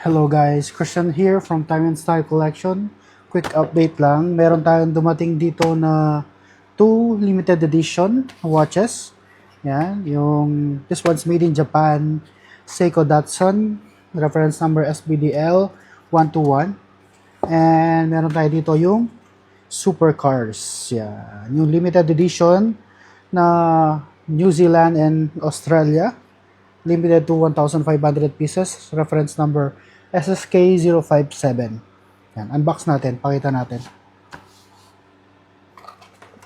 Hello guys, Christian here from Time and Style Collection. Quick update lang, meron tayong dumating dito na 2 limited edition watches. Yan, this one's made in Japan, Seiko Datsun, reference number SBDL 121. And meron tayo dito yung Supercars. Yan, yung limited edition na New Zealand and Australia. Limited to 1,500 pieces. Reference number SSK057. Yan, unbox natin. Pakita natin.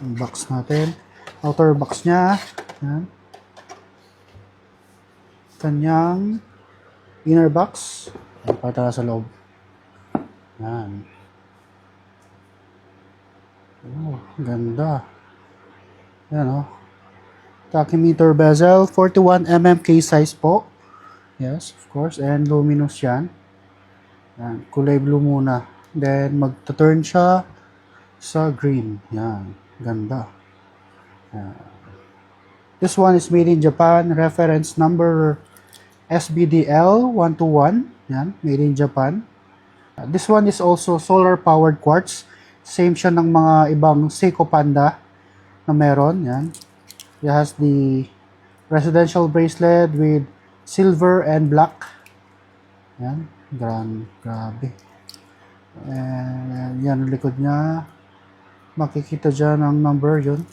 Unbox natin. Outer box niya. Yan. Kanyang inner box. Yan, pakita sa loob. Yan. Oh, ganda. Yan o. Tachymeter bezel. 41mm case size po. Yes, of course. And luminous yan. Yan, kulay blue muna. Then, magta-turn siya sa green. Yan, ganda. Yan. This one is made in Japan. Reference number SBDL 121. Yan, made in Japan. This one is also solar-powered quartz. Same siya ng mga ibang Seiko Panda na meron. Yan. It has the residential bracelet with silver and black. Yan. Grabe. And yan ang likod niya. Makikita dyan ang number yun.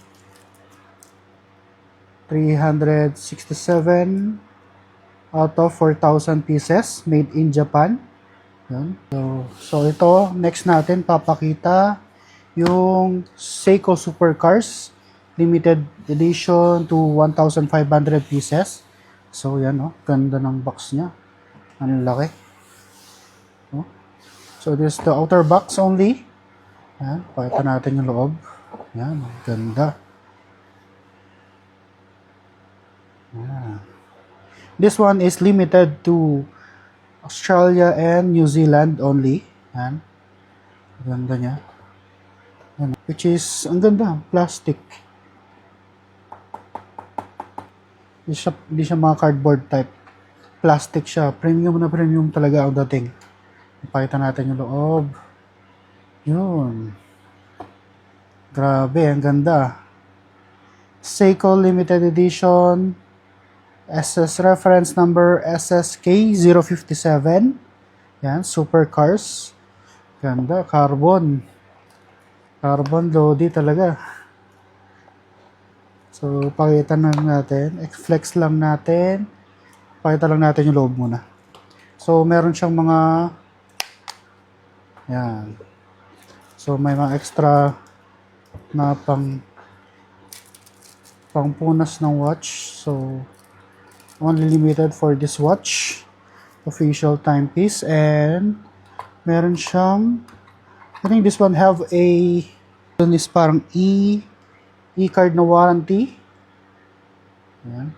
367 out of 4,000 pieces made in Japan. Yan. So ito, next natin papakita yung Seiko Supercars limited edition to 1,500 pieces. So yan, oh, ganda ng box niya. Ang laki. Oh. So this is the outer box only. Yan, pakita natin yung loob. Yan, ganda. Yan. This one is limited to Australia and New Zealand only. Yan. Ganda niya. Yan. Which is, ang ganda, plastic. Di siya mga cardboard type. Plastic siya. Premium na premium talaga ang dating. Ipakita natin yung loob. Yun. Grabe, ang ganda. Seiko Limited Edition. SS reference number SSK057. Yan, Supercars. Ganda, carbon. Carbon Lodi talaga. So, pakita lang natin. Flex lang natin. Pakita lang natin yung loob muna. So, meron siyang mga yan. So, may mga extra na pangpunas ng watch. So, only limited for this watch. Official timepiece. And, meron siyang I think this one have a yun is parang e-card na warranty. Yan.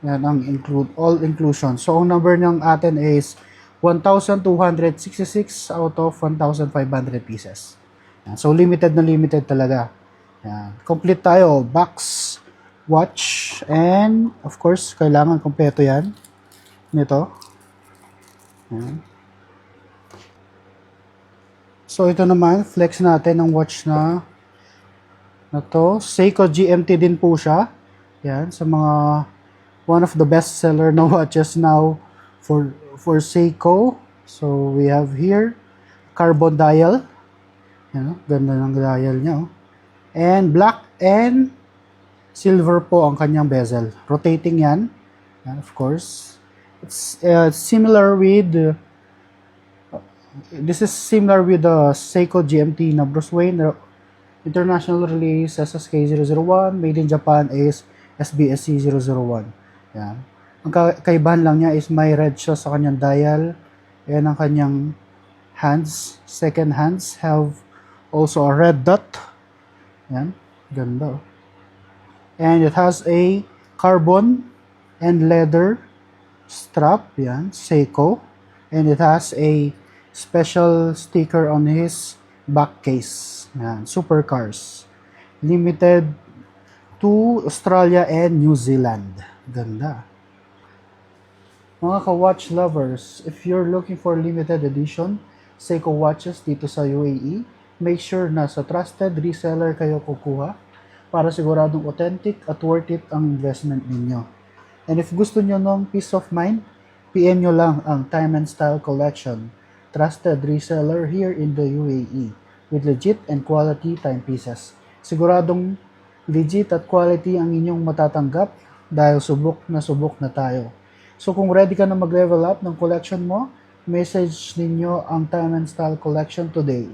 Yan ang all inclusion. So, ang number ng atin is 1,266 out of 1,500 pieces. Yan. So, limited na limited talaga. Yan. Complete tayo. Box, watch, and of course, kailangan kompleto yan. Nito. Yan. So, ito naman, flex natin ang watch na to. Seiko GMT din po siya. Yan, sa mga one of the best seller na watches now for Seiko. So, we have here carbon dial. Yan, ganda ng dial niya. Oh. And black and silver po ang kanyang bezel. Rotating yan. Yan, of course. It's similar with this is similar with the Seiko GMT na Bruce Wayne. The international release SSK001. Made in Japan is SBSC001. Yan. Ang kaibahan lang niya is may red siya sa kanyang dial. Ayan ang kanyang hands. Second hands have also a red dot. Yan. Ganda. And it has a carbon and leather strap. Yan. Seiko. And it has a special sticker on his back case. Yan, Supercars. Limited to Australia and New Zealand. Ganda. Mga ka-watch lovers, if you're looking for limited edition Seiko watches dito sa UAE, make sure na sa trusted reseller kayo kukuha para siguradong authentic at worth it ang investment ninyo. And if gusto nyo ng peace of mind, PM nyo lang ang Time and Style Collection, trusted reseller here in the UAE with legit and quality timepieces. Siguradong legit at quality ang inyong matatanggap dahil subok na tayo. So kung ready ka na mag-level up ng collection mo, message ninyo ang Time and Style Collection today.